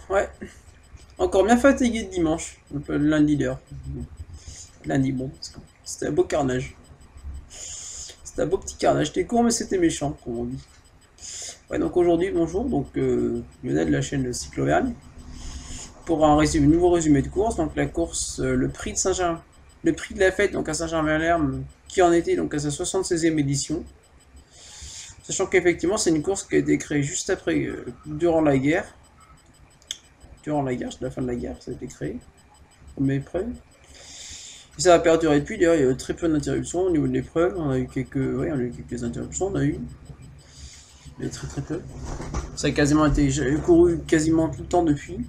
Ouais, encore bien fatigué de dimanche, le lundi d'ailleurs. Lundi, bon, c'était un beau carnage. C'était un beau petit carnage, c'était court mais c'était méchant, comme on dit. Ouais, donc aujourd'hui, bonjour, donc Lionel de la chaîne Cyclo-Auvergne, pour un résumé, nouveau résumé de course. Donc la course, le prix de Saint-Germain, le prix de la fête donc à Saint-Germain-en-Laye, qui en était donc à sa 76e édition. Sachant qu'effectivement, c'est une course qui a été créée juste après, durant la guerre. Durant la guerre, c'est la fin de la guerre, ça a été créé, comme épreuve. Et ça a perduré depuis, d'ailleurs, il y a eu très peu d'interruptions au niveau de l'épreuve. On a eu quelques, ouais, on a eu quelques interruptions, on a eu, mais très peu. Ça a quasiment été, j'avais couru quasiment tout le temps depuis.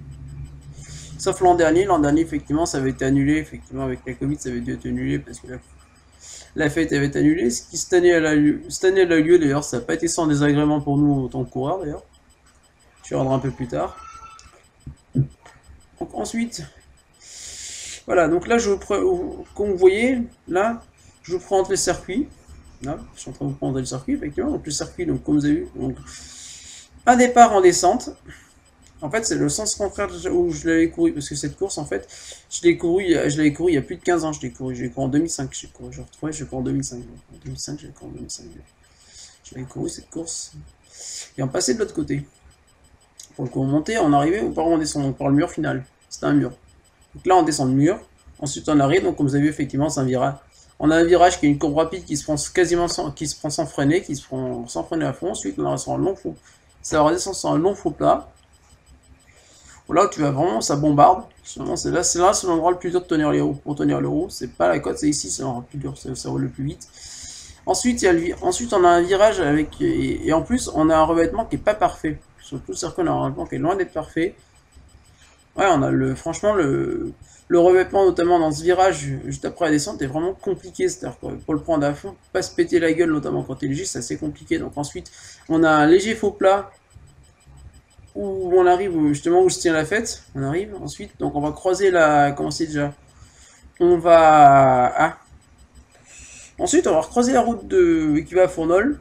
Sauf l'an dernier, effectivement, ça avait été annulé, effectivement, avec la Covid, ça avait dû être annulé parce que la fête avait été annulée. Ce qui, cette année, elle a lieu, d'ailleurs, ça n'a pas été sans désagrément pour nous en tant que coureurs, d'ailleurs. Je reviendrai un peu plus tard. Donc ensuite, voilà, donc là, comme vous voyez, là, je vous présente le circuit. Là, je suis en train de vous prendre le circuit, effectivement. Donc le circuit, donc, comme vous avez vu, donc, un départ en descente. En fait, c'est le sens contraire où je l'avais couru, parce que cette course, en fait, je l'avais couru il y a plus de 15 ans, je l'ai couru en 2005, je retrouvais, je l'ai couru en 2005. En 2005, j'ai couru en 2005. Je l'avais couru cette course. Et on passait de l'autre côté. Pour le coup, on montait, on arrivait, ou par on descend par le mur final. C'était un mur. Donc là, on descend le mur. Ensuite, on arrive. Donc, comme vous avez vu, effectivement, c'est un virage. On a un virage qui est une courbe rapide qui se prend quasiment qui se prend sans freiner, qui se prend sans freiner à fond. Ensuite, on redescend un long faux. Ça redescend sur un long faux plat. Là où tu vas vraiment, ça bombarde. C'est là, c'est l'endroit le plus dur de tenir les roues. Pour tenir le roue, c'est pas la côte, c'est ici, c'est l'endroit le plus dur, ça roule le plus vite. Ensuite, ensuite, on a un virage avec, et en plus, on a un revêtement qui est pas parfait. Sur tout le circuit, on a un revêtement qui est loin d'être parfait. Ouais, on a franchement, le revêtement, notamment dans ce virage, juste après la descente, est vraiment compliqué. C'est-à-dire que pour le prendre à fond, pas se péter la gueule, notamment quand t'es léger, c'est assez compliqué. Donc ensuite, on a un léger faux plat, où on arrive justement où se tient la fête. On arrive ensuite, donc on va croiser la. Comment c'est déjà? On va. Ah. Ensuite, on va recroiser la route qui va à Fournol.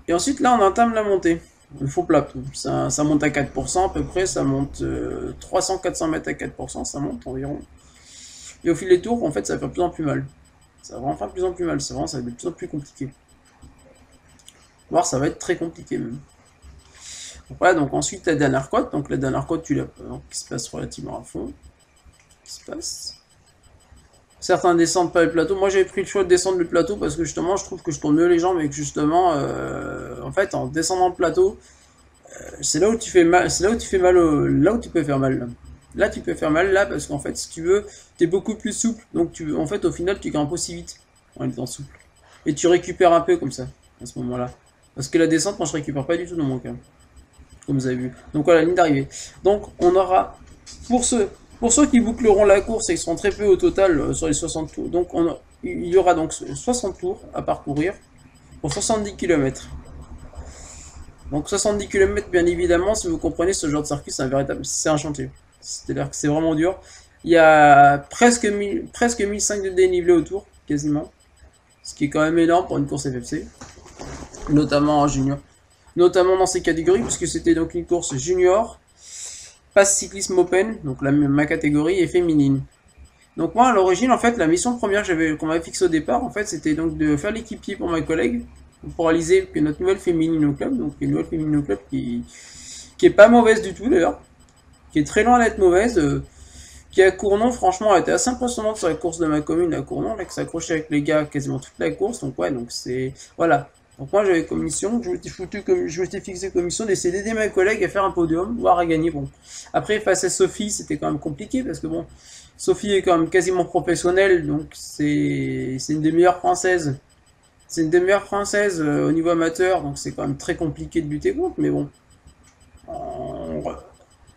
Et ensuite, là, on entame la montée. Il faut plat. Ça monte à 4% à peu près. Ça monte 300-400 mètres à 4%. Ça monte environ. Et au fil des tours, en fait, ça va faire de plus en plus mal. Ça va vraiment faire de plus en plus mal. Ça va être de plus en plus compliqué. Voire, ça va être très compliqué même. Donc, voilà, donc ensuite, la dernière côte. Donc, la dernière côte, qui se passe relativement à fond. Qui se passe. Certains descendent pas le plateau. Moi, j'avais pris le choix de descendre le plateau parce que justement, je trouve que je tourne mieux les jambes et que justement, en fait, en descendant le plateau, c'est là où tu fais mal. C'est là où tu fais mal. Là où tu peux faire mal. Là, tu peux faire mal là parce qu'en fait, si tu veux, t'es beaucoup plus souple. Donc, en fait, au final, tu grimpes aussi vite en étant souple. Et tu récupères un peu comme ça à ce moment-là. Parce que la descente, moi, je récupère pas du tout dans mon cas, comme vous avez vu. Donc voilà, ligne d'arrivée. Donc, on aura pour ceux qui boucleront la course et qui seront très peu au total sur les 60 tours, donc il y aura donc 60 tours à parcourir pour 70 km. Donc 70 km, bien évidemment, si vous comprenez, ce genre de circuit, c'est un chantier. C'est-à-dire que c'est vraiment dur. Il y a presque 1500 de dénivelé autour, quasiment. Ce qui est quand même énorme pour une course FFC, notamment en junior. Notamment dans ces catégories, puisque c'était donc une course junior, passe cyclisme open, donc ma catégorie est féminine. Donc moi à l'origine en fait la mission première qu'on m'avait fixée au départ en fait c'était donc de faire l'équipier pour ma collègue pour réaliser que notre nouvelle féminine au club, donc une nouvelle féminine au club qui est pas mauvaise du tout d'ailleurs, qui est très loin d'être mauvaise, qui à Cournon franchement a été assez impressionnante sur la course de ma commune à Cournon, là qui s'accrochait avec les gars quasiment toute la course, donc ouais donc c'est voilà. Donc moi j'avais comme mission, je m'étais fixé comme mission d'essayer d'aider ma collègue à faire un podium, voire à gagner. Bon. Après face à Sophie c'était quand même compliqué parce que bon, Sophie est quand même quasiment professionnelle, donc c'est une des meilleures françaises. C'est une des meilleures françaises au niveau amateur, donc c'est quand même très compliqué de lutter contre, mais bon.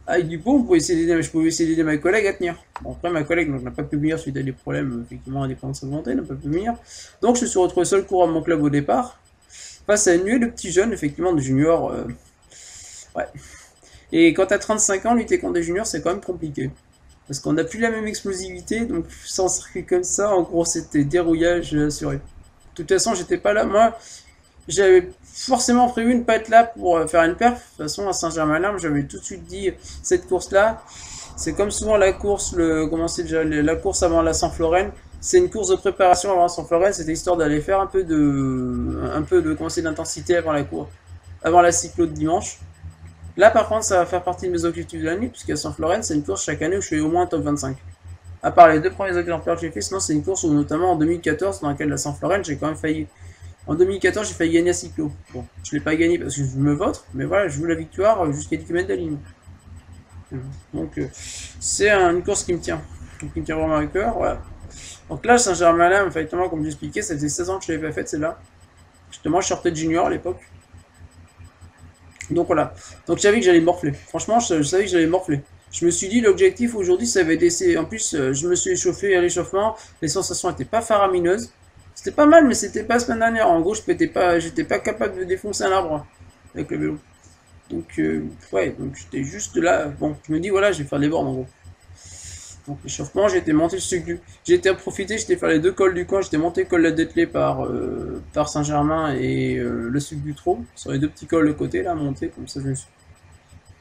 Avec du coup, je pouvais essayer d'aider ma collègue à tenir. Bon, après, ma collègue n'a pas pu venir suite à des problèmes, effectivement, indépendants de sa volonté, n'a pas pu venir. Donc, je me suis retrouvé seul courant de mon club au départ, face à une nuée de petits jeunes, effectivement, de juniors. Ouais. Et quand t'as 35 ans, lutter contre des juniors, c'est quand même compliqué. Parce qu'on n'a plus la même explosivité, donc sans circuit comme ça, en gros, c'était dérouillage assuré. De toute façon, j'étais pas là. Moi, j'avais forcément prévu de ne pas être là pour faire une perf. De toute façon, à Saint-Germain-Laye, j'avais tout de suite dit, cette course-là, c'est comme souvent la course, comment c'est déjà, la course avant la Saint-Floren. C'est une course de préparation avant la Saint-Floren. C'était histoire d'aller faire un peu de commencer d'intensité avant la course, avant la cyclo de dimanche. Là, par contre, ça va faire partie de mes objectifs de l'année, puisqu'à Saint-Floren, c'est une course chaque année où je fais au moins un top 25. À part les 2 premiers exemplaires que j'ai fait, sinon c'est une course où, notamment en 2014, dans laquelle la Saint-Floren, j'ai quand même failli. En 2014, j'ai failli gagner à cyclo. Bon, je l'ai pas gagné parce que je me vote, mais voilà, je joue la victoire jusqu'à 10 km de la ligne. Donc, c'est une course qui me tient vraiment à cœur. Voilà. Donc là, Saint-Germain-Laye, effectivement, comme j'expliquais, ça faisait 16 ans que je l'avais pas faite, celle-là. Justement, je sortais de junior à l'époque. Donc voilà. Donc je savais que j'allais morfler. Franchement, je savais que j'allais morfler. Je me suis dit, l'objectif aujourd'hui, ça va être d'essayer. En plus, je me suis échauffé à l'échauffement. Les sensations n'étaient pas faramineuses. C'était pas mal, mais c'était pas la semaine dernière. En gros, j'étais pas capable de défoncer un arbre avec le vélo. Donc, ouais, donc j'étais juste là. Bon, je me dis, voilà, je vais faire les bornes en gros. Donc, l'échauffement, j'ai été monter le sucre. J'ai été à profiter, j'étais faire les 2 cols du coin. J'étais monté le col de la Dételée par Saint-Germain et le sucre du Trot. Sur les 2 petits cols de côté, là, monté. Comme ça,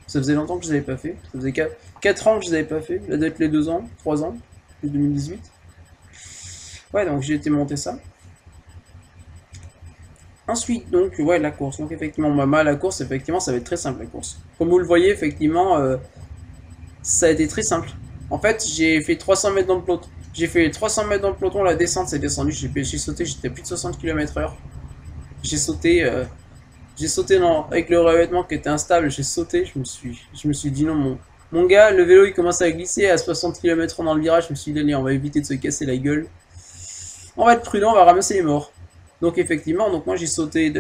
ça faisait longtemps que je les avais pas fait. Ça faisait 4 ans que je les avais pas fait. La Dételée 2 ans, 3 ans, depuis 2018. Ouais, donc j'ai été monter ça. Ensuite, donc, ouais, la course. Donc, effectivement, la course, effectivement, ça va être très simple, la course. Comme vous le voyez, effectivement, ça a été très simple. En fait, j'ai fait 300 mètres dans le peloton. J'ai fait 300 mètres dans le peloton, la descente, c'est descendu. J'ai sauté, j'étais à plus de 60 km/h. J'ai sauté, non, avec le revêtement qui était instable, j'ai sauté. Je me suis dit non, mon gars, le vélo il commence à glisser à 60 km/h dans le virage. Je me suis dit, allez, on va éviter de se casser la gueule. On va être prudent, on va ramasser les morts. Donc effectivement, donc moi j'ai sauté,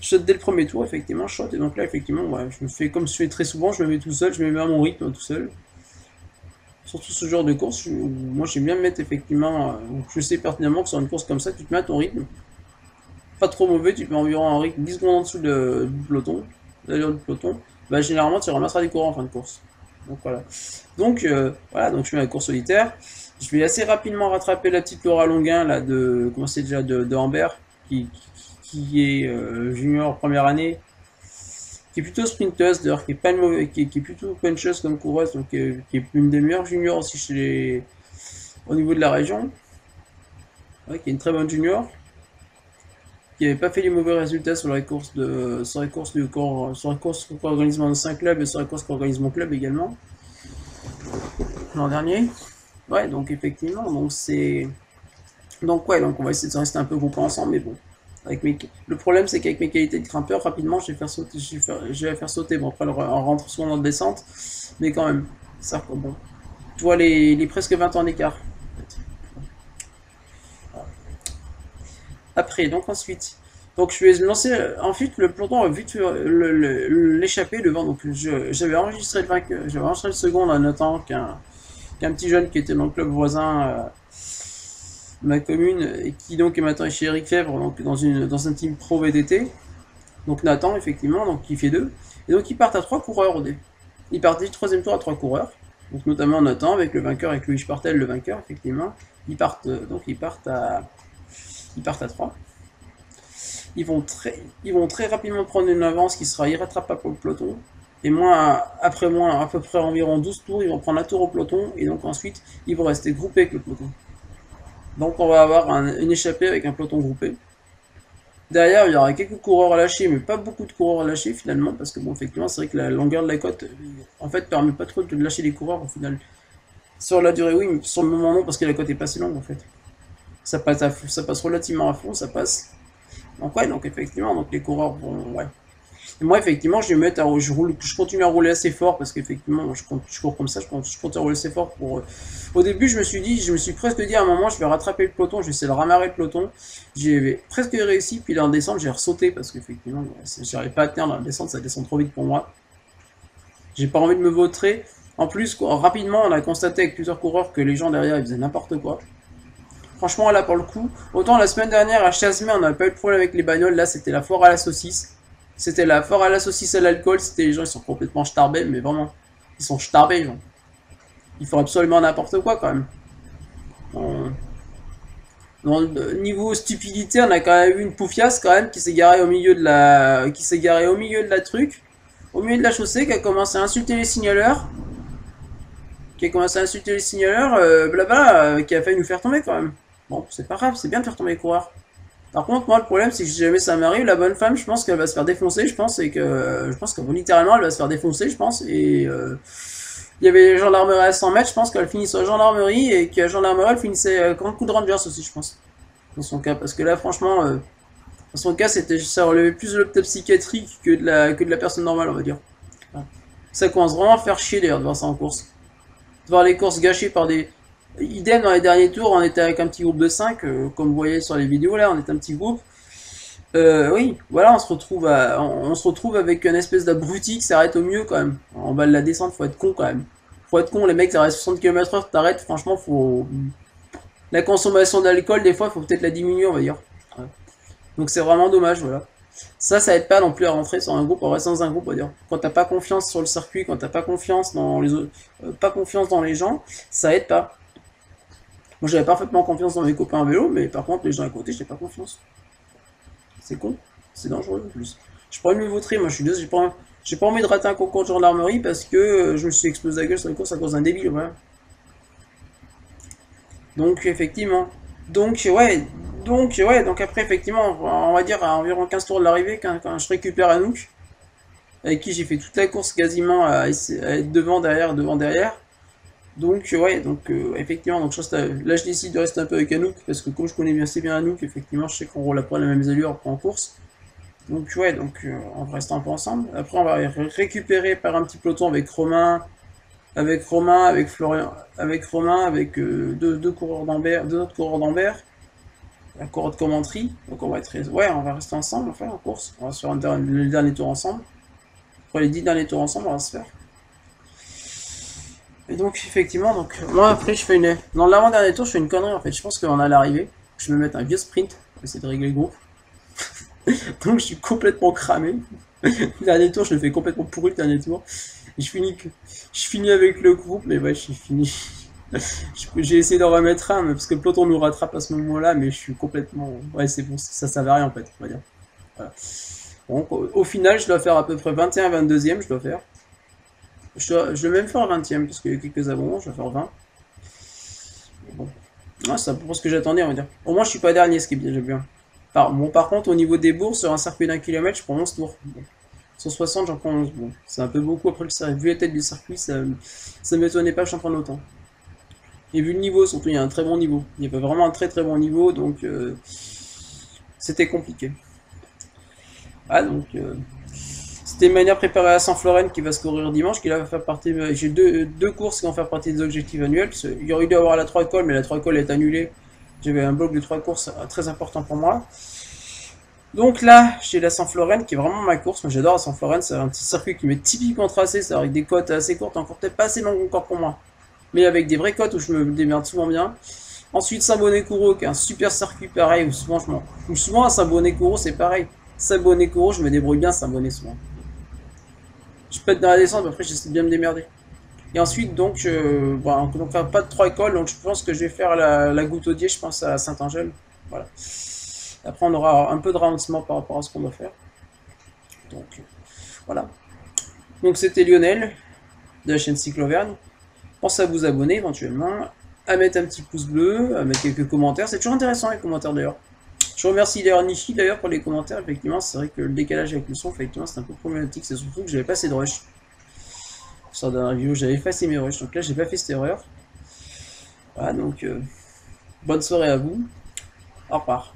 je saute dès le premier tour, effectivement, je saute, et donc là effectivement, ouais, je me fais comme je fais très souvent, je me mets tout seul, je me mets à mon rythme tout seul. Surtout ce genre de course, moi j'aime bien me mettre effectivement, je sais pertinemment que sur une course comme ça, tu te mets à ton rythme, pas trop mauvais, tu mets environ un rythme 10 secondes en dessous du peloton, d'ailleurs du peloton, bah généralement tu ramasseras des courants en fin de course. Donc voilà. Donc voilà, donc je fais la course solitaire. Je vais assez rapidement rattraper la petite Laura Longuin là comment c'est déjà de Ambert, qui est junior première année, qui est plutôt sprinteuse d'ailleurs, qui est pas qui est plutôt puncheuse comme coureuse, donc qui est une des meilleures juniors aussi au niveau de la région. Ouais, qui est une très bonne junior, qui n'avait pas fait les mauvais résultats sur les courses qu'organise mon ancien club et sur les courses qu'organise mon club également l'an dernier. Ouais, donc effectivement, donc ouais, donc on va essayer de rester un peu groupés ensemble, mais bon. Le problème, c'est qu'avec mes qualités de grimpeur, rapidement, je vais faire sauter. Bon, après, on rentre souvent dans la descente, mais quand même, ça, bon. Tu vois les presque 20 ans d'écart. Après, donc ensuite, donc je vais lancer. Ensuite, le peloton a vite l'échapper devant. Donc j'avais enregistré le vainqueur, j'avais enregistré le second en notant qu'un petit jeune qui était dans le club voisin de ma commune et qui donc est maintenant chez Eric Fèvre, donc dans un team pro VTT. Donc Nathan, effectivement, donc qui fait 2. Et donc ils partent à 3 coureurs au dé. Ils partent du 3e tour à 3 coureurs. Donc notamment Nathan avec le vainqueur, avec Louis Spartel, le vainqueur, effectivement. Ils partent à 3. Ils vont très rapidement prendre une avance qui sera irrattrapable pour le peloton. Et après à peu près environ 12 tours, ils vont prendre un tour au peloton. Et donc ensuite, ils vont rester groupés avec le peloton. Donc on va avoir une échappée avec un peloton groupé. Derrière, il y aura quelques coureurs à lâcher, mais pas beaucoup de coureurs à lâcher finalement, parce que bon, effectivement, c'est vrai que la longueur de la côte, en fait, permet pas trop de lâcher les coureurs au final. Sur la durée, oui, mais sur le moment, non, parce que la côte est pas si longue en fait. Ça passe relativement à fond, ça passe. Donc ouais, donc effectivement, donc les coureurs vont, ouais. Et moi, effectivement, je continue à rouler assez fort parce qu'effectivement, je cours comme ça, je continue à rouler assez fort pour. Au début, je me suis presque dit à un moment, je vais rattraper le peloton, je vais essayer de ramarrer le peloton. J'ai presque réussi, puis là en descente, j'ai ressauté parce qu'effectivement, j'arrive pas à tenir dans la descente, ça descend trop vite pour moi. J'ai pas envie de me vautrer. En plus, rapidement, on a constaté avec plusieurs coureurs que les gens derrière, ils faisaient n'importe quoi. Franchement, là, pour le coup, autant la semaine dernière à Chassemet, on n'avait pas eu de problème avec les bagnoles, là, c'était la foire à la saucisse. C'était la foire à la saucisse à l'alcool, c'était les gens, ils sont complètement starbés, mais vraiment, ils sont starbés, les gens. Ils font absolument n'importe quoi, quand même. Niveau stupidité, on a quand même eu une poufiasse quand même qui s'est garée au milieu de la, truc, au milieu de la chaussée, qui a commencé à insulter les signaleurs, blabla, qui a failli nous faire tomber quand même. Bon, c'est pas grave, c'est bien de faire tomber les coureurs. Par contre, moi, le problème, c'est que si jamais ça m'arrive, la bonne femme, je pense qu'elle va se faire défoncer, je pense que littéralement, elle va se faire défoncer, je pense, et il y avait les gendarmeries à 100 mètres, je pense qu'elle finissait à la gendarmerie, et que la gendarmerie, elle finissait grand coup de Rangers aussi, je pense, dans son cas, parce que là, franchement, dans son cas, ça relevait plus de l'hôpital psychiatrique que de la personne normale, on va dire. Ça commence vraiment à faire chier, d'ailleurs, de voir ça en course. De voir les courses gâchées par des... Idem dans les derniers tours, on était avec un petit groupe de 5, comme vous voyez sur les vidéos là, on est un petit groupe. Oui, voilà, on se retrouve avec une espèce d'abruti qui s'arrête au mieux quand même. En bas de la descente, faut être con quand même. Faut être con, les mecs, ça reste 60 km/h, t'arrêtes, franchement, faut... La consommation d'alcool, des fois, faut peut-être la diminuer, on va dire. Ouais. Donc c'est vraiment dommage, voilà. Ça aide pas non plus à rentrer sur un groupe, à rester dans un groupe, on va dire. Quand t'as pas confiance sur le circuit, quand t'as pas confiance dans les autres, pas confiance dans les gens, ça aide pas. Moi j'avais parfaitement confiance dans mes copains à vélo, mais par contre les gens à côté, j'ai pas confiance. C'est con, c'est dangereux en plus. Je pourrais me vautrer, moi je suis désolé, j'ai pas envie de rater un concours de gendarmerie parce que je me suis explosé la gueule sur les courses à cause d'un débile, voilà. Donc effectivement. Donc après effectivement, on va dire à environ 15 tours de l'arrivée, quand je récupère Anouk, avec qui j'ai fait toute la course quasiment à être devant, derrière. Donc effectivement, donc là je décide de rester un peu avec Anouk, parce que comme je connais bien assez bien Anouk, effectivement je sais qu'on roule après les mêmes allures en course. Donc on va rester un peu ensemble. Après on va récupérer par un petit peloton avec Romain, avec Florian, avec Romain, avec deux autres coureurs d'Ambert, la coureur de Commentry. Donc on va rester ensemble enfin en course. On va se faire le dernier tour ensemble. Après les 10 derniers tours ensemble, on va se faire. Et donc effectivement, moi après je fais dans l'avant-dernier tour, je fais une connerie en fait. Je pense qu'on a l'arrivée. Je vais me mettre un vieux sprint pour essayer de régler le groupe. Donc je suis complètement cramé. Le dernier tour, je le fais complètement pourri le dernier tour. Et je finis avec le groupe, mais ouais, j'ai fini. J'ai essayé d'en remettre un, mais parce que le peloton nous rattrape à ce moment-là, mais je suis complètement... Ouais, c'est bon, ça va rien en fait, on va dire. Voilà. Donc au final, je dois faire à peu près 21-22e, je dois faire. Je dois même faire 20e, parce qu'il y a quelques abandons, je dois faire 20. Bon. Ouais, c'est pour ce que j'attendais, on va dire. Au moins, je suis pas dernier, ce qui est bien. Par contre, au niveau des bourses, sur un circuit d'1 km, je prends 11 tours. Bon. Sur 60, j'en prends 11. Bon, c'est un peu beaucoup après le circuit. Vu la tête du circuit, ça m'étonnait pas que j'en prenne autant. Et vu le niveau, surtout, il y a un très bon niveau. Il y avait vraiment un très bon niveau, donc c'était compliqué. Ah, donc c'était une manière préparée à Saint-Floren qui va se courir dimanche, qui va faire partie. J'ai deux courses qui vont faire partie des objectifs annuels. Il y aurait dû avoir la 3 cols, mais la 3 cols est annulée. J'avais un bloc de 3 courses très important pour moi. Donc là, j'ai la Saint-Floren qui est vraiment ma course. Moi j'adore la Saint-Floren, c'est un petit circuit qui m'est typiquement tracé, c'est avec des côtes assez courtes, encore peut-être pas assez longues encore pour moi, mais avec des vraies côtes où je me démerde souvent bien. Ensuite Saint-Bonnet-Courreau qui est un super circuit pareil, où souvent à Saint-Bonnet-Courreau c'est pareil. Saint-Bonnet-Courreau, je me débrouille bien Saint-Bonnet souvent. Je pète dans la descente, mais après j'essaie de bien me démerder. Et ensuite donc pas de 3 écoles, donc je pense que je vais faire la goutte au dié, je pense à Saint-Angèle. Voilà. Après, on aura un peu de ralentissement par rapport à ce qu'on doit faire. Donc, voilà. Donc, c'était Lionel, de la chaîne Cyclo-Auvergne. Pensez à vous abonner éventuellement, à mettre un petit pouce bleu, à mettre quelques commentaires. C'est toujours intéressant les commentaires d'ailleurs. Je remercie d'ailleurs Nishi d'ailleurs pour les commentaires. Effectivement, c'est vrai que le décalage avec le son, effectivement, c'est un peu problématique. C'est surtout que j'avais pas assez de rush. Sur la dernière vidéo, j'avais effacé mes rushs. Donc là, j'ai pas fait cette erreur. Voilà, donc, bonne soirée à vous. Au revoir.